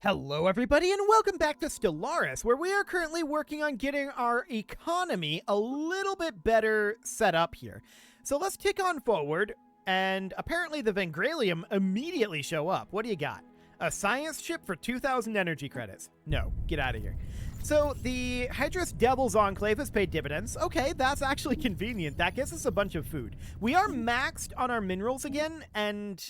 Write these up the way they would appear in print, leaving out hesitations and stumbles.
Hello everybody and welcome back to Stellaris, where we are currently working on getting our economy a little bit better set up here. So let's tick on forward, and apparently the Vengralium immediately show up. What do you got? A science ship for 2,000 energy credits. No, get out of here. So the Hydrus Devil's Enclave has paid dividends. Okay, that's actually convenient. That gets us a bunch of food. We are maxed on our minerals again, and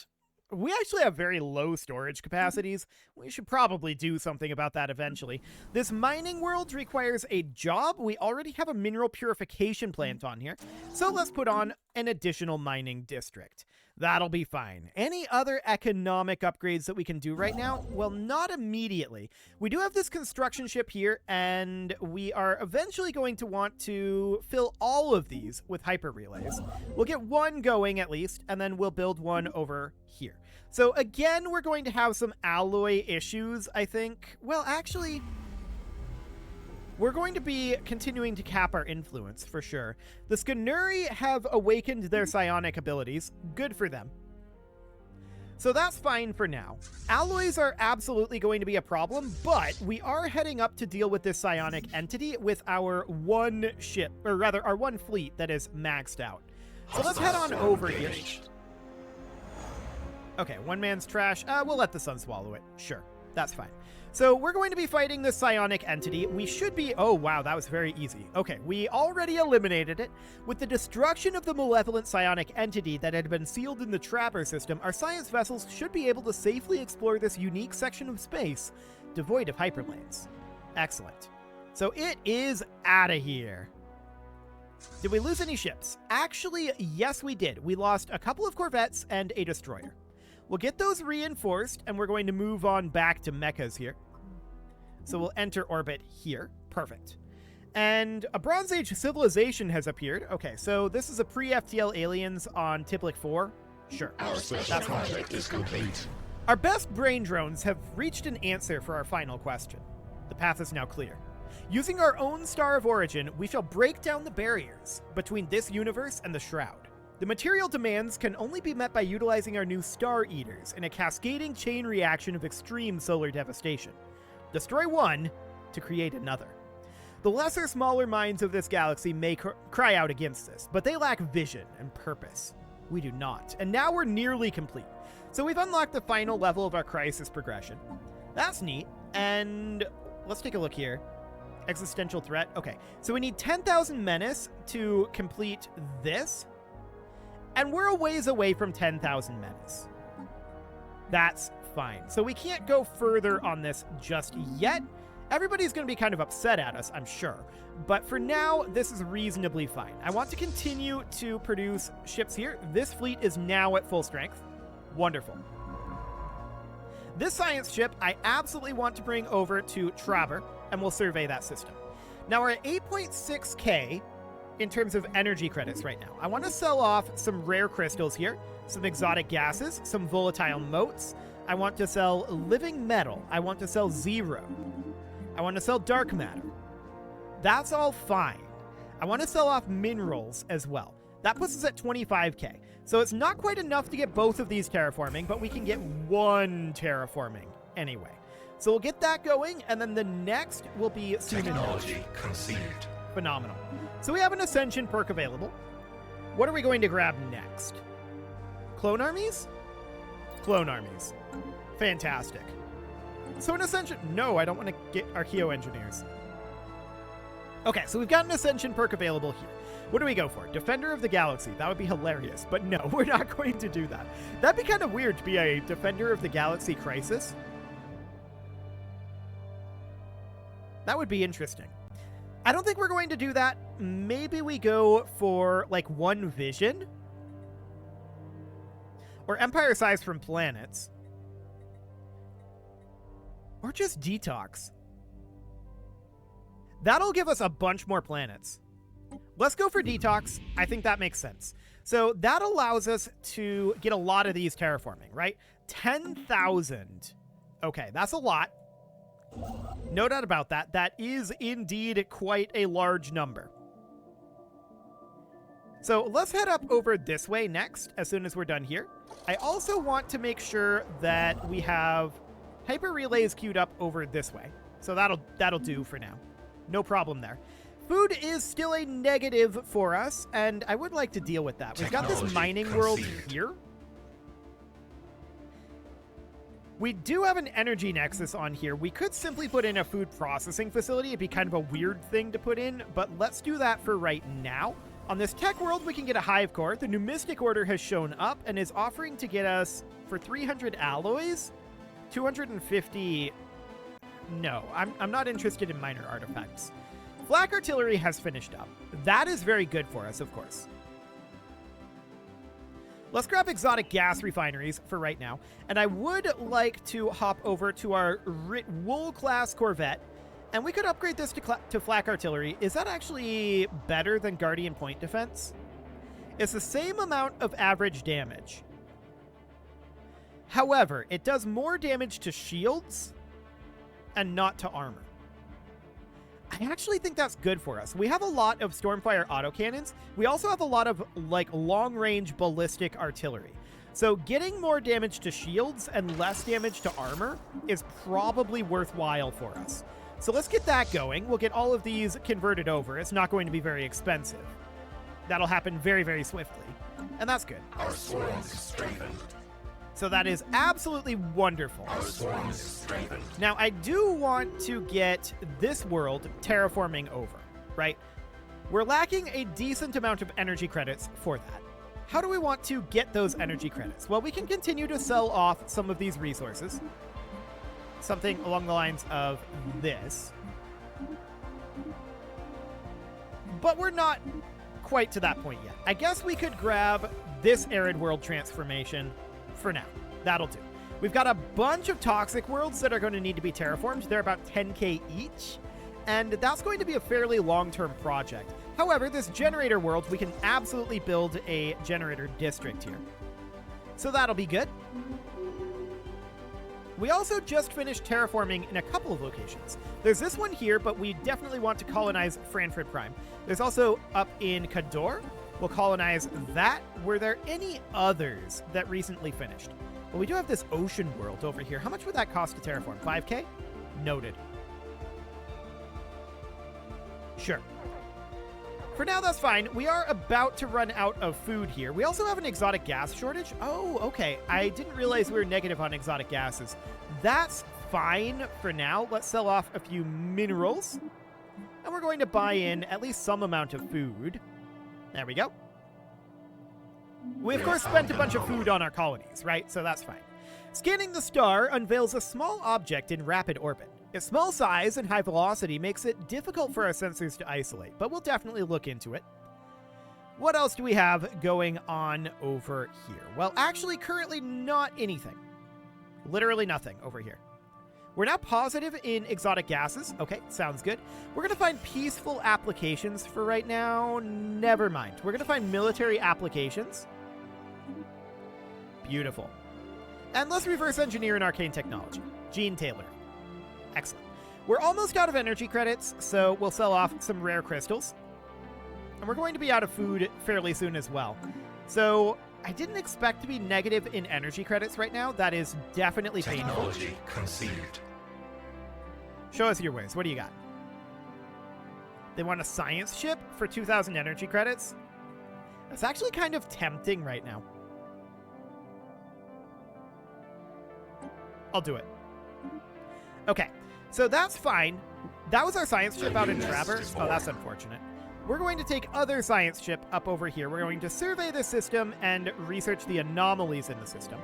we actually have very low storage capacities. We should probably do something about that eventually. This mining world requires a job. We already have a mineral purification plant on here, so let's put on an additional mining district. That'll be fine. Any other economic upgrades that we can do right now? Well, not immediately. We do have this construction ship here, and we are eventually going to want to fill all of these with hyper relays. We'll get one going at least, and then we'll build one over here. So again, we're going to have some alloy issues, I think. Well, actually, we're going to be continuing to cap our influence, for sure. The Skanuri have awakened their psionic abilities. Good for them. So that's fine for now. Alloys are absolutely going to be a problem, but we are heading up to deal with this psionic entity with our one ship, or rather, our one fleet that is maxed out. So let's head on over here. Okay, one man's trash. We'll let the sun swallow it. Sure, that's fine. So we're going to be fighting the psionic entity. We should be... Oh, wow, that was very easy. Okay, we already eliminated it. With the destruction of the malevolent psionic entity that had been sealed in the Trapper system, our science vessels should be able to safely explore this unique section of space, devoid of hyperlanes. Excellent. So it is out of here. Did we lose any ships? Actually, yes, we did. We lost a couple of corvettes and a destroyer. We'll get those reinforced, and we're going to move on back to mechas here. So we'll enter orbit here. Perfect. And a Bronze Age civilization has appeared. Okay, so this is a pre-FTL aliens on Tiplik 4. Sure. Our special project is complete. Our best brain drones have reached an answer for our final question. The path is now clear. Using our own star of origin, we shall break down the barriers between this universe and the Shroud. The material demands can only be met by utilizing our new Star Eaters in a cascading chain reaction of extreme solar devastation. Destroy one to create another. The lesser, smaller minds of this galaxy may cry out against this, but they lack vision and purpose. We do not, and now we're nearly complete. So we've unlocked the final level of our crisis progression. That's neat, and let's take a look here. Existential threat. Okay, so we need 10,000 menace to complete this. And we're a ways away from 10,000 menace. That's fine. So we can't go further on this just yet. Everybody's going to be kind of upset at us, I'm sure. But for now, this is reasonably fine. I want to continue to produce ships here. This fleet is now at full strength. Wonderful. This science ship, I absolutely want to bring over to Traber, and we'll survey that system. Now we're at 8.6K. in terms of energy credits right now. I want to sell off some rare crystals here, some exotic gases, some volatile motes. I want to sell living metal. I want to sell zero. I want to sell dark matter. That's all fine. I want to sell off minerals as well. That puts us at 25K. So it's not quite enough to get both of these terraforming, but we can get one terraforming anyway. So we'll get that going, and then the next will be Technology conceived. Phenomenal. So we have an Ascension perk available. What are we going to grab next? Clone armies? Clone armies. Fantastic. So an Ascension... No, I don't want to get Archeo engineers. Okay, so we've got an Ascension perk available here. What do we go for? Defender of the Galaxy. That would be hilarious. But no, we're not going to do that. That'd be kind of weird to be a Defender of the Galaxy crisis. That would be interesting. I don't think we're going to do that. Maybe we go for, like, one vision? Or empire size from planets. Or just detox. That'll give us a bunch more planets. Let's go for detox. I think that makes sense. So that allows us to get a lot of these terraforming, right? 10,000. Okay, that's a lot. No doubt about that. That is indeed quite a large number. So let's head up over this way next, as soon as we're done here. I also want to make sure that we have Hyper relay is queued up over this way. So that'll do for now. No problem there. Food is still a negative for us, and I would like to deal with that. We've got this mining world here. We do have an energy nexus on here. We could simply put in a food processing facility. It'd be kind of a weird thing to put in, but let's do that for right now. On this tech world, we can get a hive core. The numismatic order has shown up and is offering to get us, for 300 alloys, 250... No, I'm not interested in minor artifacts. Flak artillery has finished up. That is very good for us, of course. Let's grab exotic gas refineries for right now. And I would like to hop over to our Wool-class corvette. And we could upgrade this to flak artillery. Is that actually better than Guardian Point Defense? It's the same amount of average damage. However, it does more damage to shields and not to armor. I actually think that's good for us. We have a lot of Stormfire autocannons. We also have a lot of, like, long-range ballistic artillery. So getting more damage to shields and less damage to armor is probably worthwhile for us. So let's get that going. We'll get all of these converted over. It's not going to be very expensive. That'll happen very, very swiftly. And that's good. Our swarm is strengthened. So that is absolutely wonderful. Our swarm is strengthened. Now, I do want to get this world terraforming over, right? We're lacking a decent amount of energy credits for that. How do we want to get those energy credits? Well, we can continue to sell off some of these resources. Something along the lines of this. But we're not quite to that point yet. I guess we could grab this arid world transformation for now. That'll do. We've got a bunch of toxic worlds that are going to need to be terraformed. They're about 10k each, and that's going to be a fairly long-term project. However, this generator world, we can absolutely build a generator district here. So that'll be good. We also just finished terraforming in a couple of locations. There's this one here, but we definitely want to colonize Franford Prime. There's also up in Cador. We'll colonize that. Were there any others that recently finished? Well, we do have this ocean world over here. How much would that cost to terraform? 5k? Noted. Sure. For now, that's fine. We are about to run out of food here. We also have an exotic gas shortage. Oh, okay. I didn't realize we were negative on exotic gases. That's fine for now. Let's sell off a few minerals. And we're going to buy in at least some amount of food. There we go. We, of course, spent a bunch of food on our colonies, right? So that's fine. Scanning the star unveils a small object in rapid orbit. Its small size and high velocity makes it difficult for our sensors to isolate, but we'll definitely look into it. What else do we have going on over here? Well, actually, currently not anything. Literally nothing over here. We're now positive in exotic gases. Okay, sounds good. We're going to find peaceful applications for right now. Never mind. We're going to find military applications. Beautiful. And let's reverse engineer an arcane technology. Gene tailoring. Excellent. We're almost out of energy credits, so we'll sell off some rare crystals. And we're going to be out of food fairly soon as well. So I didn't expect to be negative in energy credits right now. That is definitely painful. Technology conceived. Show us your ways. What do you got? They want a science ship for 2,000 energy credits? That's actually kind of tempting right now. I'll do it. Okay, so that's fine. That was our science ship out in Traverse. Oh, that's unfortunate. We're going to take other science ship up over here. We're going to survey the system and research the anomalies in the system.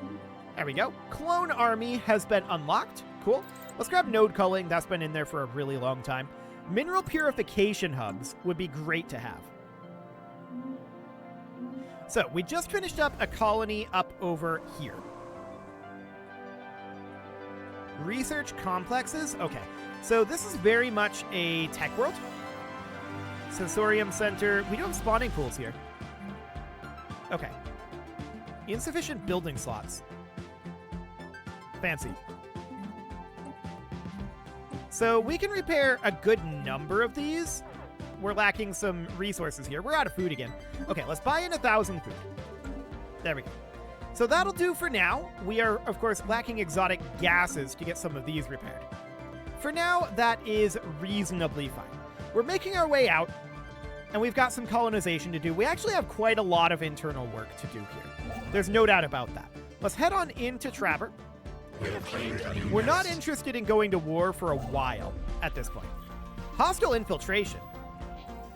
There we go. Clone Army has been unlocked. Cool. Let's grab node culling. That's been in there for a really long time. Mineral purification hubs would be great to have. So we just finished up a colony up over here. Research complexes. Okay, so this is very much a tech world. Sensorium center. We do have spawning pools here. Okay. Insufficient building slots. Fancy. So we can repair a good number of these. We're lacking some resources here. We're out of food again. Okay, let's buy in 1,000 food. There we go. So that'll do for now. We are, of course, lacking exotic gases to get some of these repaired. For now, that is reasonably fine. We're making our way out, and we've got some colonization to do. We actually have quite a lot of internal work to do here. There's no doubt about that. Let's head on into Trapper. We're not interested in going to war for a while at this point. Hostile infiltration.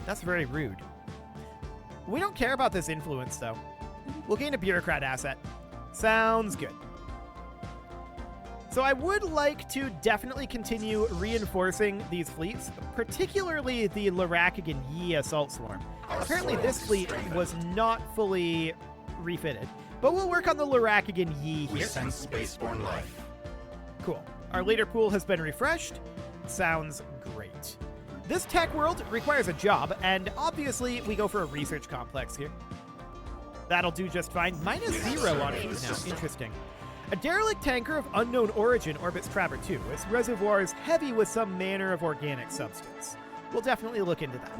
That's very rude. We don't care about this influence, though. We'll gain a bureaucrat asset. Sounds good. So I would like to definitely continue reinforcing these fleets, particularly the Larakigan Yi assault swarm. Apparently this fleet was not fully refitted, but we'll work on the Larakigan Yi here. We sense spaceborne life. Cool. Our leader pool has been refreshed. Sounds great. This tech world requires a job, and obviously we go for a research complex here. That'll do just fine. -0 on food now. Interesting. A derelict tanker of unknown origin orbits Trapper 2. Its reservoir is heavy with some manner of organic substance. We'll definitely look into that.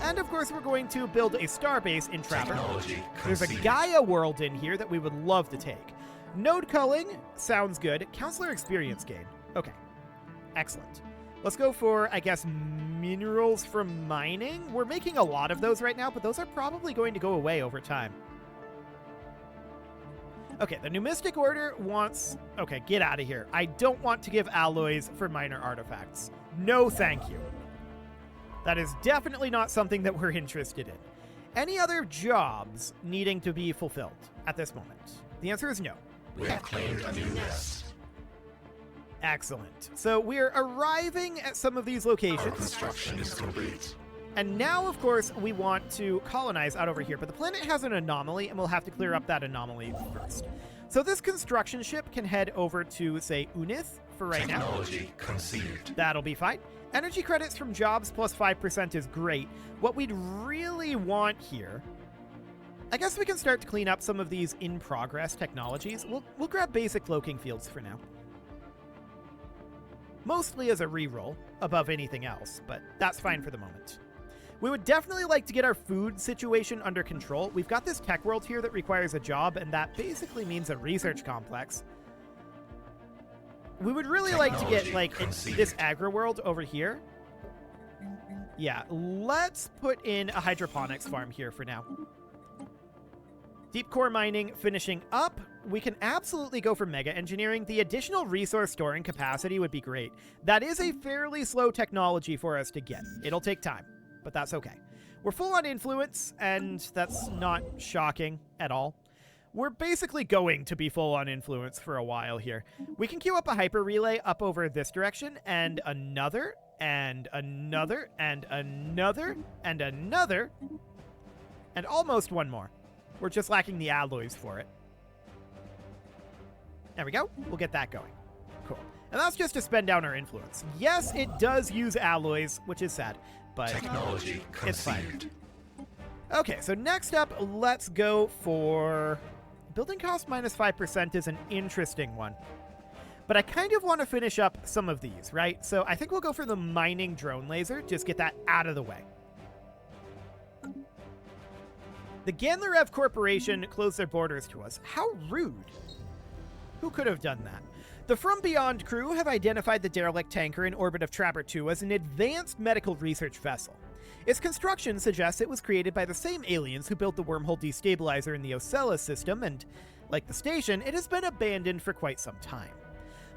And of course, we're going to build a starbase in Trapper. There's a Gaia world in here that we would love to take. Node culling sounds good. Counselor experience gain. Okay. Excellent. Let's go for, I guess, minerals from mining. We're making a lot of those right now, but those are probably going to go away over time. Okay, the Numistic Order wants... Okay, get out of here. I don't want to give alloys for minor artifacts. No, thank you. That is definitely not something that we're interested in. Any other jobs needing to be fulfilled at this moment? The answer is no. We have claimed a new nest. Excellent. So we're arriving at some of these Our locations. construction is complete. And now, of course, we want to colonize out over here, but the planet has an anomaly, and we'll have to clear up that anomaly first. So this construction ship can head over to, say, Unith for right now. Technology conceived. That'll be fine. Energy credits from jobs plus 5% is great. What we'd really want here... I guess we can start to clean up some of these in-progress technologies. We'll grab basic cloaking fields for now. Mostly as a reroll, above anything else, but that's fine for the moment. We would definitely like to get our food situation under control. We've got this tech world here that requires a job, and that basically means a research complex. We would really like to get, like, this agro world over here. Yeah, let's put in a hydroponics farm here for now. Deep core mining finishing up. We can absolutely go for mega engineering. The additional resource storing capacity would be great. That is a fairly slow technology for us to get. It'll take time, but that's okay. We're full on influence, and that's not shocking at all. We're basically going to be full on influence for a while here. We can queue up a hyper relay up over this direction, and another, and another, and another, and another, and almost one more. We're just lacking the alloys for it. There we go. We'll get that going. Cool. And that's just to spend down our influence. Yes, it does use alloys, which is sad, but Technology it's fine. conceived. Okay, so next up, let's go for... Building cost minus 5% is an interesting one. But I kind of want to finish up some of these, right? So I think we'll go for the mining drone laser. Just get that out of the way. The Ganlarev Corporation closed their borders to us. How rude. Who could have done that? The From Beyond crew have identified the derelict tanker in orbit of Trapper 2 as an advanced medical research vessel. Its construction suggests it was created by the same aliens who built the wormhole destabilizer in the Ocellus system, and, like the station, it has been abandoned for quite some time.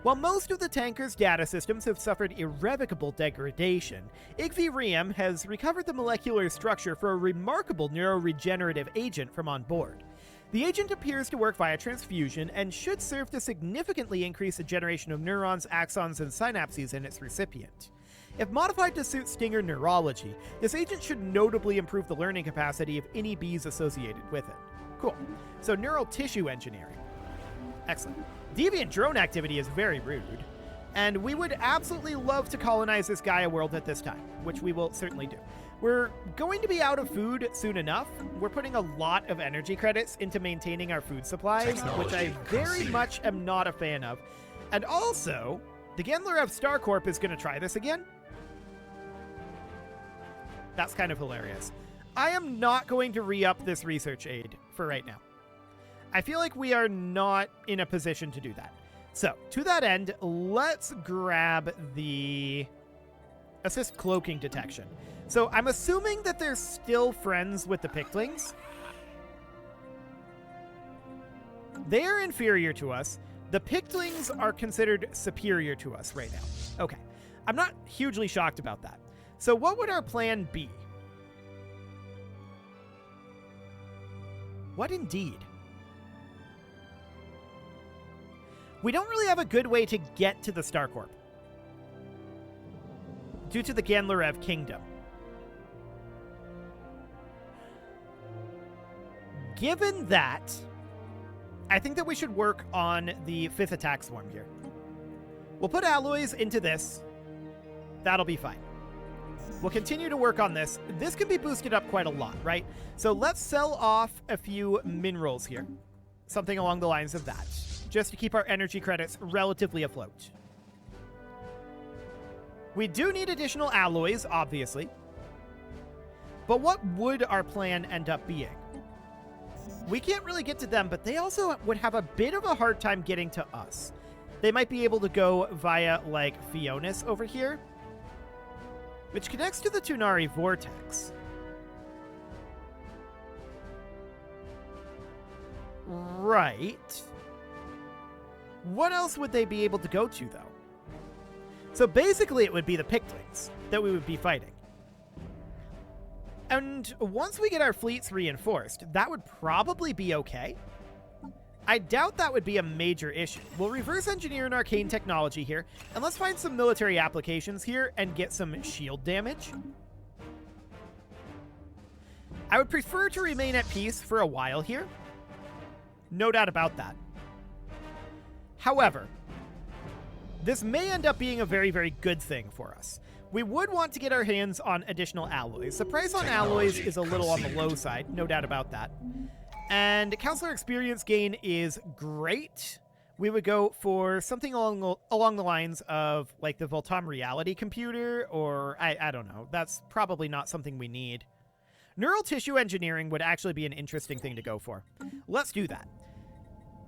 While most of the tanker's data systems have suffered irrevocable degradation, Igvi-Riem has recovered the molecular structure for a remarkable neuroregenerative agent from on board. The agent appears to work via transfusion and should serve to significantly increase the generation of neurons, axons, and synapses in its recipient. If modified to suit Stinger neurology, this agent should notably improve the learning capacity of any bees associated with it. Cool. So neural tissue engineering. Excellent. Deviant drone activity is very rude, and we would absolutely love to colonize this Gaia world at this time, which we will certainly do. We're going to be out of food soon enough. We're putting a lot of energy credits into maintaining our food supplies, which I very much am not a fan of. And also, the Gendler of Star Corp is going to try this again. That's kind of hilarious. I am not going to re-up this research aid for right now. I feel like we are not in a position to do that. So, to that end, let's grab the assist cloaking detection. So, I'm assuming that they're still friends with the P-lings. They are inferior to us. The P-lings are considered superior to us right now. Okay. I'm not hugely shocked about that. So, what would our plan be? What indeed? We don't really have a good way to get to the StarCorp due to the Ganlarev Kingdom. Given that, I think that we should work on the 5th attack swarm here. We'll put alloys into this. That'll be fine. We'll continue to work on this. This can be boosted up quite a lot, right? So let's sell off a few minerals here. Something along the lines of that, just to keep our energy credits relatively afloat. We do need additional alloys, obviously. But what would our plan end up being? We can't really get to them, but they also would have a bit of a hard time getting to us. They might be able to go via, like, Fionis over here, which connects to the Tunari Vortex. Right. What else would they be able to go to, though? So basically it would be the P-lings that we would be fighting. And once we get our fleets reinforced, that would probably be okay. I doubt that would be a major issue. We'll reverse engineer an arcane technology here, and let's find some military applications here and get some shield damage. I would prefer to remain at peace for a while here. No doubt about that. However, this may end up being a very, very good thing for us. We would want to get our hands on additional alloys. The price on alloys is a little on the low side, no doubt about that. And counselor experience gain is great. We would go for something along the lines of like the Voltam reality computer, or I don't know. That's probably not something we need. Neural tissue engineering would actually be an interesting thing to go for. Let's do that.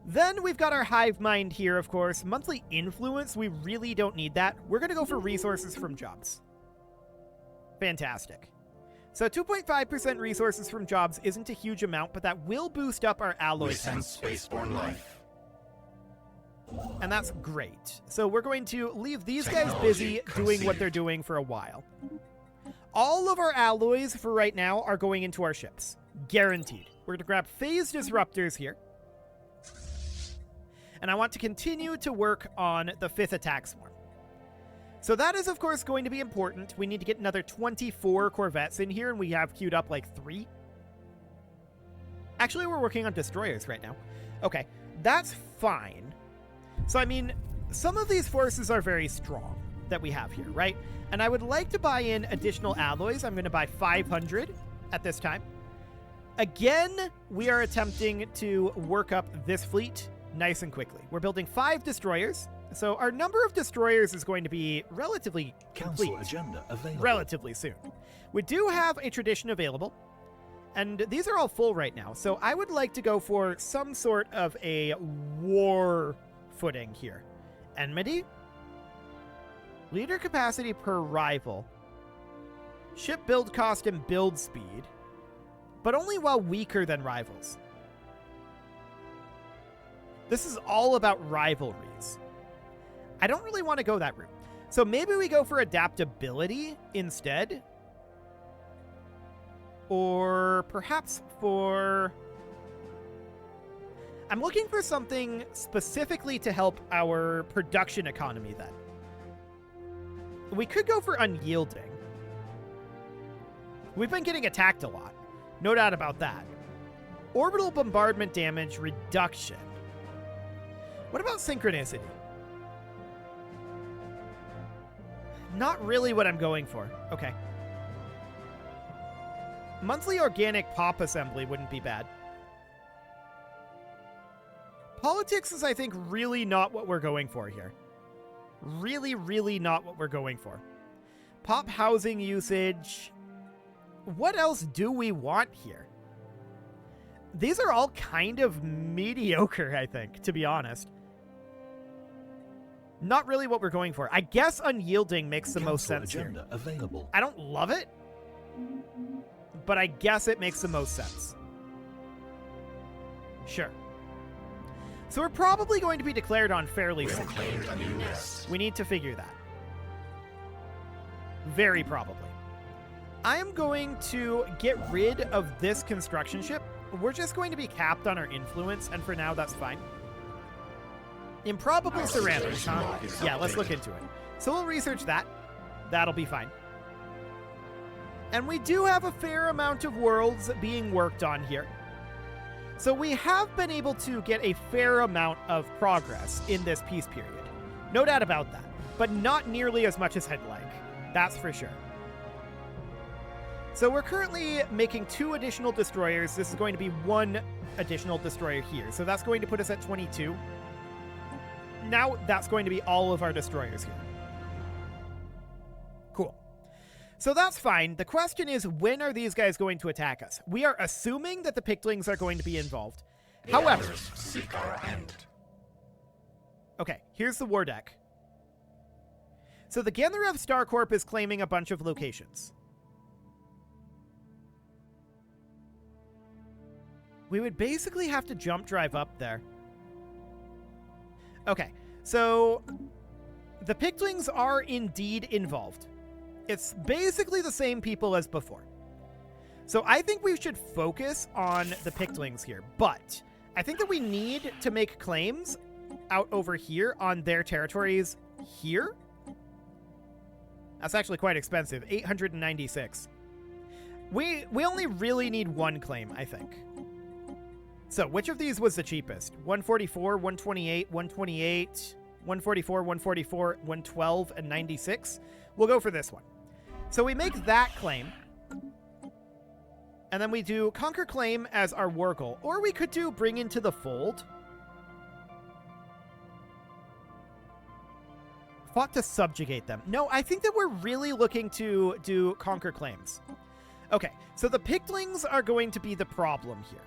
Then we've got our hive mind here, of course. Monthly influence, we really don't need that. We're going to go for resources from jobs. Fantastic. So 2.5% resources from jobs isn't a huge amount, but that will boost up our alloy We send count. spaceborne life. And that's great. So we're going to leave these guys busy doing what they're doing for a while. All of our alloys for right now are going into our ships. Guaranteed. We're going to grab phase disruptors here. And I want to continue to work on the 5th attack swarm. So that is, of course, going to be important. We need to get another 24 corvettes in here, and we have queued up like 3. Actually, we're working on destroyers right now. Okay, that's fine. So, I mean, some of these forces are very strong that we have here, right? And I would like to buy in additional alloys. I'm going to buy 500 at this time. Again, we are attempting to work up this fleet nice and quickly. We're building 5 destroyers, so our number of destroyers is going to be relatively complete. Council agenda available. Relatively soon. We do have a tradition available, and these are all full right now, so I would like to go for some sort of a war footing here. Enmity, leader capacity per rival, ship build cost and build speed, but only while weaker than rivals. This is all about rivalries. I don't really want to go that route. So maybe we go for adaptability instead. Or perhaps for... I'm looking for something specifically to help our production economy then. We could go for unyielding. We've been getting attacked a lot. No doubt about that. Orbital bombardment damage reduction. What about synchronicity? Not really what I'm going for. Okay. Monthly organic pop assembly wouldn't be bad. Politics is, I think, really not what we're going for here. Really, really not what we're going for. Pop housing usage. What else do we want here? These are all kind of mediocre, I think, to be honest. Not really what we're going for. I guess unyielding makes the most sense here. Available. I don't love it, but I guess it makes the most sense. Sure. So we're probably going to be declared on fairly soon. Claimed a new nest. We need to figure that. Very probably. I am going to get rid of this construction ship. We're just going to be capped on our influence, and for now, that's fine. Improbable ceramics, huh? Yeah, let's look into it. So we'll research that. That'll be fine. And we do have a fair amount of worlds being worked on here. So we have been able to get a fair amount of progress in this peace period. No doubt about that. But not nearly as much as I'd like. That's for sure. So we're currently making 2 additional destroyers. This is going to be 1 additional destroyer here. So that's going to put us at 22. Now that's going to be all of our destroyers here. Cool. So that's fine. The question is, when are these guys going to attack us? We are assuming that the P-lings are going to be involved. However, Seek our end. okay, here's the war deck. So the Genderev Star Corp is claiming a bunch of locations. We would basically have to jump drive up there. Okay, so the P-lings are indeed involved. It's basically the same people as before. So I think we should focus on the P-lings here, but I think that we need to make claims out over here on their territories here. That's actually quite expensive, 896. We only really need 1 claim, I think. So, which of these was the cheapest? 144, 128, 128, 144, 144, 112, and 96? We'll go for this one. So we make that claim. And then we do Conquer Claim as our war goal. Or we could do Bring into the Fold. Fought to subjugate them. No, I think that we're really looking to do Conquer Claims. Okay, so the P-lings are going to be the problem here.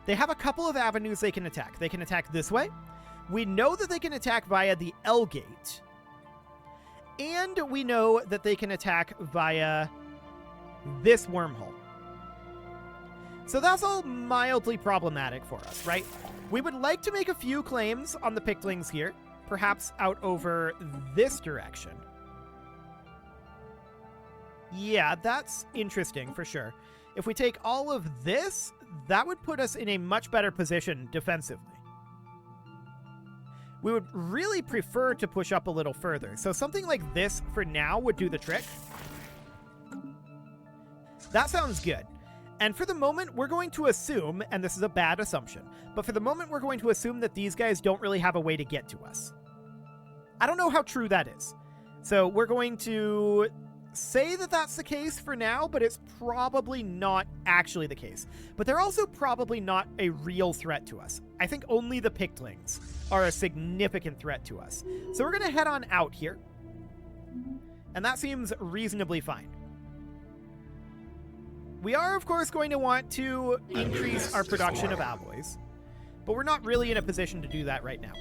They have a couple of avenues they can attack. They can attack this way. We know that they can attack via the L gate. And we know that they can attack via this wormhole. So that's all mildly problematic for us, right? We would like to make a few claims on the P-lings here, perhaps out over this direction. Yeah, that's interesting for sure. If we take all of this, that would put us in a much better position defensively. We would really prefer to push up a little further. So something like this for now would do the trick. That sounds good. And for the moment, we're going to assume, and this is a bad assumption, but for the moment, we're going to assume that these guys don't really have a way to get to us. I don't know how true that is. So we're going to say that that's the case for now, but it's probably not actually the case. But they're also probably not a real threat to us. I think only the P-lings are a significant threat to us. So we're going to head on out here. And that seems reasonably fine. We are, of course, going to want to increase our production of alloys, but we're not really in a position to do that right now.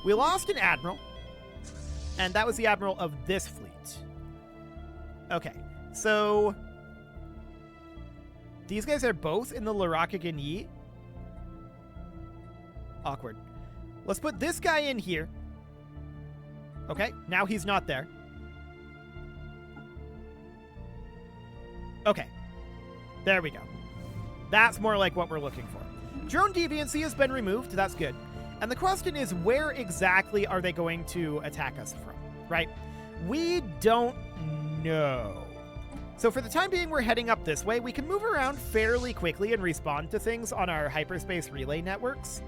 We lost an admiral, and that was the admiral of this fleet. Okay, so these guys are both in the Larakaganyi. Awkward. Let's put this guy in here. Okay, now he's not there. Okay, there we go. That's more like what we're looking for. Drone deviancy has been removed. That's good. And the question is, where exactly are they going to attack us from, right? We don't know. So for the time being, we're heading up this way. We can move around fairly quickly and respond to things on our hyperspace relay networks.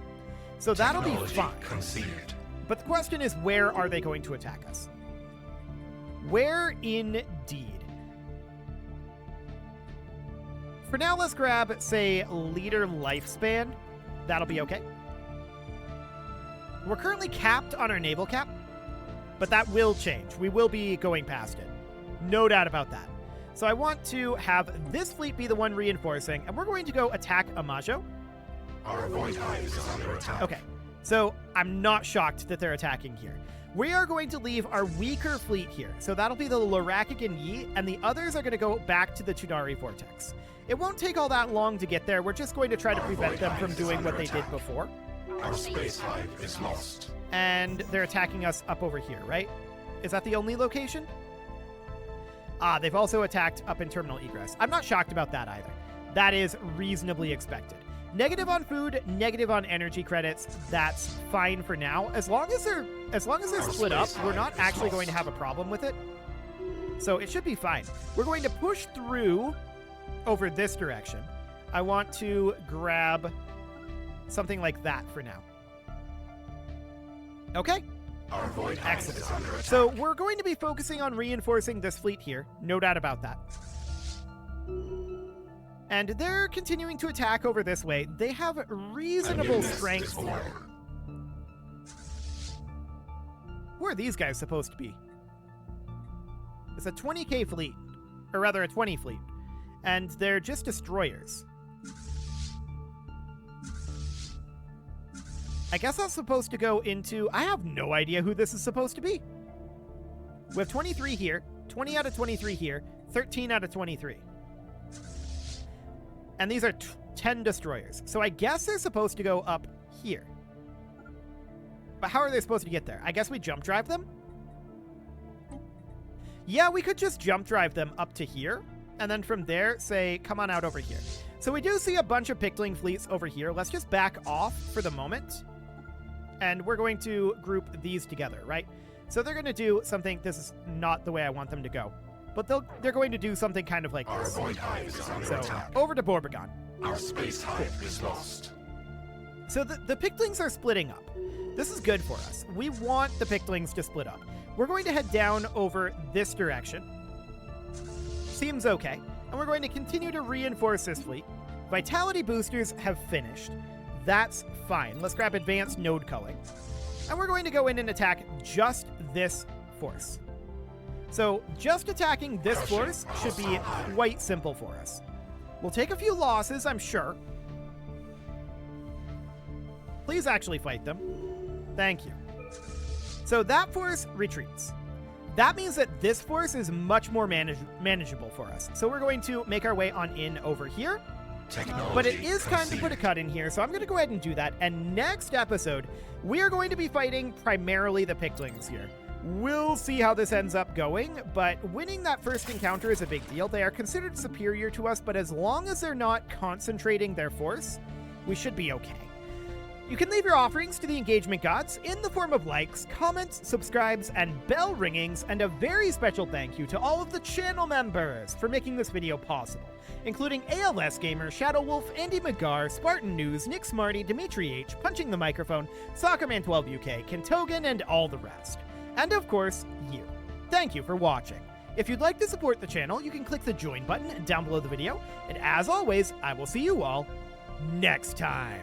So that'll be fine. Conceived. But the question is, where are they going to attack us? Where indeed? For now, let's grab, say, leader lifespan. That'll be okay. We're currently capped on our naval cap, but that will change. We will be going past it. No doubt about that. So I want to have this fleet be the one reinforcing, and we're going to go attack Amajo. Our void hive is under attack. Okay, so I'm not shocked that they're attacking here. We are going to leave our weaker fleet here. So that'll be the Lorakic and Yi, and the others are going to go back to the Chunari Vortex. It won't take all that long to get there. We're just going to try to prevent them from doing what they did before. Our space hive is lost. And they're attacking us up over here, right? Is that the only location? Ah, they've also attacked up in Terminal Egress. I'm not shocked about that either. That is reasonably expected. Negative on food, negative on energy credits. That's fine for now. As long as they're split up, we're not actually going to have a problem with it. So it should be fine. We're going to push through over this direction. I want to grab something like that for now. Okay. Our void hive is under attack. So we're going to be focusing on reinforcing this fleet here. No doubt about that. And they're continuing to attack over this way. They have reasonable strength here. Who are these guys supposed to be? It's a 20k fleet. Or rather, a 20 fleet. And they're just destroyers. I guess that's supposed to go into... I have no idea who this is supposed to be. We have 23 here, 20 out of 23 here, 13 out of 23. And these are 10 destroyers. So I guess they're supposed to go up here. But how are they supposed to get there? I guess we jump drive them? Yeah, we could just jump drive them up to here. And then from there, say, come on out over here. So we do see a bunch of Pickling fleets over here. Let's just back off for the moment. And we're going to group these together, right? So they're going to do something. This is not the way I want them to go. But they're going to do something kind of like Our this. void hive is under So attack. over to Borbagon. Our space hive is lost. So the Picklings are splitting up. This is good for us. We want the Picklings to split up. We're going to head down over this direction. Seems okay. And we're going to continue to reinforce this fleet. Vitality boosters have finished. That's fine. Let's grab advanced node culling. And we're going to go in and attack just this force. So just attacking this force should be quite simple for us. We'll take a few losses, I'm sure. Please actually fight them. Thank you. So that force retreats. That means that this force is much more manageable for us. So we're going to make our way on in over here. Technology But it is time to conceded. put a cut in here, so I'm going to go ahead and do that. And next episode, we are going to be fighting primarily the Picklings here. We'll see how this ends up going, but winning that first encounter is a big deal. They are considered superior to us, but as long as they're not concentrating their force, we should be okay. You can leave your offerings to the engagement gods in the form of likes, comments, subscribes, and bell ringings, and a very special thank you to all of the channel members for making this video possible, including ALS Gamer, Shadow Wolf, Andy McGar, Spartan News, Nick Smarty, Dimitri H, Punching the Microphone, Soccerman12 UK, Kentogan, and all the rest. And of course, you. Thank you for watching. If you'd like to support the channel, you can click the join button down below the video, and as always, I will see you all next time.